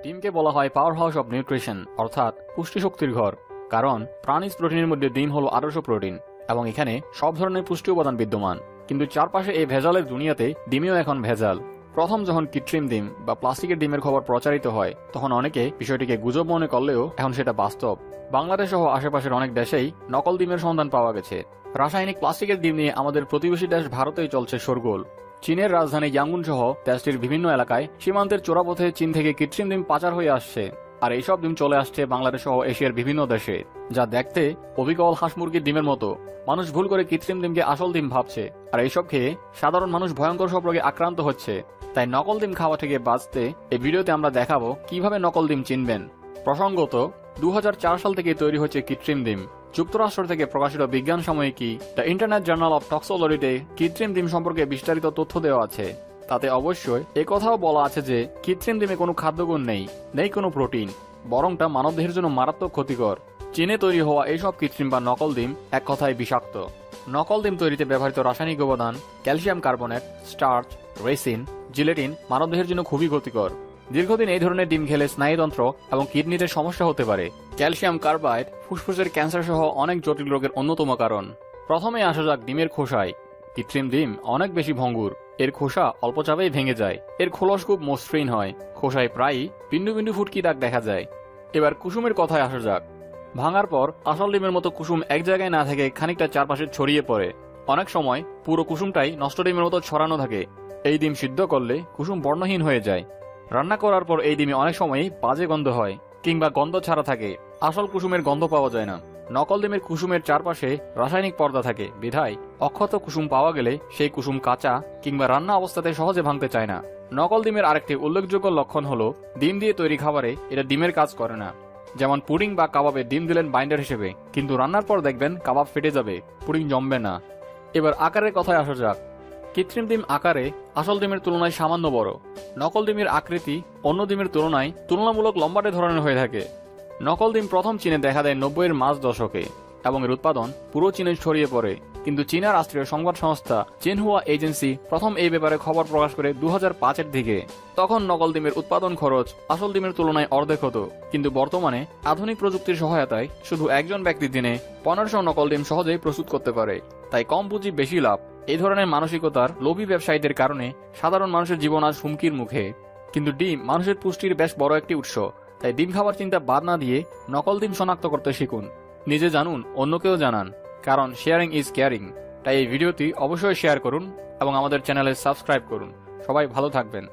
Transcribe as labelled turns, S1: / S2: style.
S1: ডিমকে বলা হয় power house of nutrition অর্থাৎ পুষ্টি শক্তির ঘর, কারণ প্রাণীজ প্রোটিনের মধ্যে ডিম হলো আদর্শ প্রোটিন এবং এখানে সব ধরনের পুষ্টি উপাদান বিদ্যমান। কিন্তু চারপাশে এই ভেজালের দুনিয়াতে ডিমেও এখন ভেজাল। প্রথম যখন কৃত্রিম ডিম বা প্লাস্টিকের ডিমের খবর প্রচারিত হয় তখন অনেকে বিষয়টিকে গুজব মনে করলেও এখন সেটা বাস্তব। বাংলাদেশ সহ আশেপাশের অনেক দেশেই নকল ডিমের সন্ধান পাওয়া গেছে। রাসায়নিক প্লাস্টিকের ডিম নিয়ে আমাদের প্রতিবেশী দেশ ভারতেই চলছে শোরগোল। চীনের রাজধানী ইয়াঙ্গুন সহ দেশটির বিভিন্ন এলাকায় সীমান্তের চোরাপথে চীন থেকে কৃত্রিম ডিম পাচার হয়ে আসছে, আর এইসব ডিম চলে আসছে বাংলাদেশ সহ এশিয়ার বিভিন্ন দেশে, যা দেখতে অবিকল হাঁস মুরগির ডিমের মতো। মানুষ ভুল করে কৃত্রিম ডিমকে আসল ডিম ভাবছে, আর এইসব খেয়ে সাধারণ মানুষ ভয়ঙ্কর সব রোগে আক্রান্ত হচ্ছে। তাই নকল ডিম খাওয়া থেকে বাঁচতে এই ভিডিওতে আমরা দেখাবো কিভাবে নকল ডিম চিনবেন। প্রসঙ্গত 2004 সাল থেকে তৈরি হচ্ছে কৃত্রিম ডিম। যুক্তরাষ্ট্র থেকে প্রকাশিত বিজ্ঞান সাময়িকী দ্য ইন্টারন্যাশনাল জার্নাল অব টক্সোলজিতে কৃত্রিম ডিম সম্পর্কে বিস্তারিত তথ্য দেওয়া আছে। তাতে অবশ্যই একথাও বলা আছে যে কৃত্রিম ডিমে কোনো খাদ্যগুণ নেই কোনো প্রোটিন, বরং তা মানবদেহের জন্য মারাত্মক ক্ষতিকর। চীনে তৈরি হওয়া এইসব কৃত্রিম বা নকল ডিম এক কথায় বিষাক্ত। নকল ডিম তৈরিতে ব্যবহৃত রাসায়নিক উপাদান calcium carbonate, starch, resin, gelatin মানবদেহের জন্য খুবই ক্ষতিকর। দীর্ঘদিন এই ধরনের ডিম খেলে স্নায়ুতন্ত্র এবং কিডনিতে সমস্যা হতে পারে। ক্যালসিয়াম কার্বাইড ফুসফুসের ক্যান্সার সহ অনেক জটিল রোগের অন্যতম কারণ। প্রথমে আসা যাক ডিমের খোসায়। কৃত্রিম ডিম অনেক বেশি ভঙ্গুর, এর খোসা অল্প চাপেই ভেঙে যায়। এর খোলস খুব মসৃণ হয়, খোসায় প্রায়ই বিন্দু বিন্দু ফুটকি দাগ দেখা যায়। এবার কুসুমের কথায় আসা যাক। ভাঙার পর আসল ডিমের মতো কুসুম এক জায়গায় না থেকে খানিকটা চারপাশে ছড়িয়ে পড়ে। অনেক সময় পুরো কুসুমটাই নষ্ট ডিমের মতো ছড়ানো থাকে। এই ডিম সিদ্ধ করলে কুসুম বর্ণহীন হয়ে যায়। রান্না করার পর এই ডিমে অনেক সময়ই বাজে গন্ধ হয় কিংবা গন্ধ ছাড়া থাকে, আসল কুসুমের গন্ধ পাওয়া যায় না। নকল ডিমের কুসুমের চারপাশে রাসায়নিক পর্দা থাকে বিধায় অক্ষত কুসুম পাওয়া গেলে সেই কুসুম কাঁচা কিংবা রান্না অবস্থাতে সহজে ভাঙতে চায় না। নকল ডিমের আরেকটি উল্লেখযোগ্য লক্ষণ হলো ডিম দিয়ে তৈরি খাবারে এটা ডিমের কাজ করে না। যেমন পুডিং বা কাবাবে ডিম দিলেন বাইন্ডার হিসেবে, কিন্তু রান্নার পর দেখবেন কাবাব ফেটে যাবে, পুডিং জমবে না। এবার আকারের কথায় আসা যাক। কৃত্রিম ডিম আকারে আসল ডিমের তুলনায় সামান্য বড়। নকল ডিমের আকৃতি অন্য ডিমের তুলনায় তুলনামূলক লম্বাটে ধরনের হয়ে থাকে। নকল ডিম প্রথম চীনে দেখা দেয় 90-এর মাঝ দশকে এবং এর উৎপাদন পুরো চীনে ছড়িয়ে পড়ে। কিন্তু চীনা রাষ্ট্রীয় সংবাদ সংস্থা চিনহুয়া এজেন্সি প্রথম এই ব্যাপারে খবর প্রকাশ করে 2005-এর দিকে। তখন নকল ডিমের উৎপাদন খরচ আসল ডিমের তুলনায় অর্ধেক হতো। কিন্তু বর্তমানে আধুনিক প্রযুক্তির সহায়তায় শুধু একজন ব্যক্তি দিনে 1500 নকল ডিম সহজেই প্রস্তুত করতে পারে। তাই কম পুঁজি বেশি লাভ, এই ধরনের মানসিকতার লোভী ব্যবসায়ীদের কারণে সাধারণ মানুষের জীবন আজ হুমকির মুখে। কিন্তু ডিম মানুষের পুষ্টির বেশ বড় একটি উৎস, তাই ডিম খাবার চিন্তা বাদ না দিয়ে নকল ডিম শনাক্ত করতে শিখুন। নিজে জানুন, অন্যকেও জানান, কারণ শেয়ারিং ইজ কেয়ারিং। তাই এই ভিডিওটি অবশ্যই শেয়ার করুন এবং আমাদের চ্যানেলে সাবস্ক্রাইব করুন। সবাই ভালো থাকবেন।